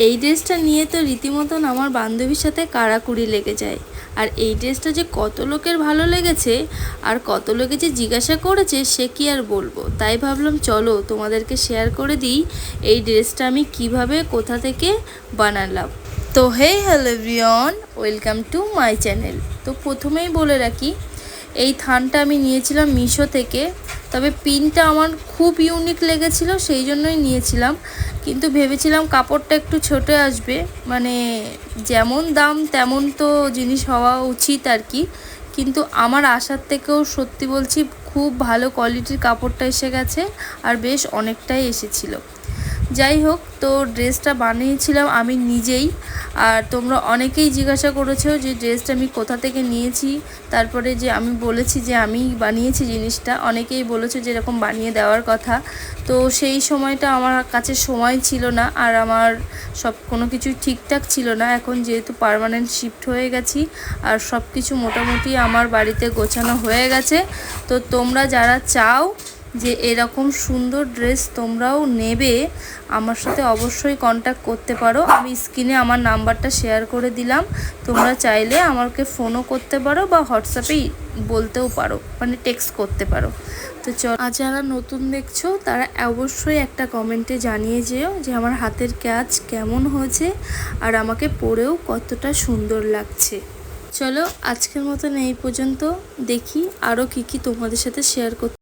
এই ড্রেসটা নিয়ে তো রীতিমতন আমার বান্ধবীর সাথে কাড়াকুড়ি লেগে যায়। আর এই ড্রেসটা যে কত লোকের ভালো লেগেছে আর কত লোকে যে জিজ্ঞাসা করেছে সে কি আর বলবো। তাই ভাবলাম চলো তোমাদেরকে শেয়ার করে দিই এই ড্রেসটা আমি কিভাবে কোথা থেকে বানালাম। তো hello everyone, welcome to my channel. তো প্রথমেই বলে রাখি, এই থানটা আমি নিয়েছিলাম মিশো থেকে। তবে পিনটা আমার খুব ইউনিক লেগেছিল, সেই জন্যই নিয়েছিলাম। কিন্তু ভেবেছিলাম কাপড়টা একটু ছোটো আসবে, মানে যেমন দাম তেমন তো জিনিস হওয়া উচিত আর কি। কিন্তু আমার আশার থেকেও সত্যি বলছি খুব ভালো কোয়ালিটির কাপড়টা এসে গেছে, আর বেশ অনেকটাই এসেছিলো। যাই হোক, তো ড্রেসটা বানিয়েছিলাম আমি নিজেই। আর তোমরা অনেকেই জিজ্ঞাসা করেছো যে ড্রেসটা আমি কোথা থেকে নিয়েছি, তারপরে যে আমি বলেছি যে আমি বানিয়েছি জিনিসটা। অনেকেই বলেছো যে এরকম বানিয়ে দেওয়ার কথা। তো সেই সময়টা আমার কাছে সময় ছিল না, আর আমার সব কোনো কিছুই ঠিকঠাক ছিল না। এখন যেহেতু পার্মানেন্ট শিফট হয়ে গেছি আর সব কিছু মোটামুটি আমার বাড়িতে গোছানো হয়ে গেছে, তো তোমরা যারা চাও যে এরকম সুন্দর ড্রেস তোমরাও নেবে, আমার সাথে অবশ্যই কন্ট্যাক্ট করতে পারো। আমি স্ক্রিনে আমার নাম্বারটা শেয়ার করে দিলাম, তোমরা চাইলে আমাকে ফোনও করতে পারো বা হোয়াটসঅ্যাপেই বলতেও পারো, মানে টেক্সট করতে পারো। তো চল, আর যারা নতুন দেখছো তারা অবশ্যই একটা কমেন্টে জানিয়ে যেও যে আমার হাতের কাজ কেমন হয়েছে আর আমাকে পরেও কতটা সুন্দর লাগছে। চলো আজকের মতন এই পর্যন্ত, দেখি আরও কী তোমাদের সাথে শেয়ার করতে।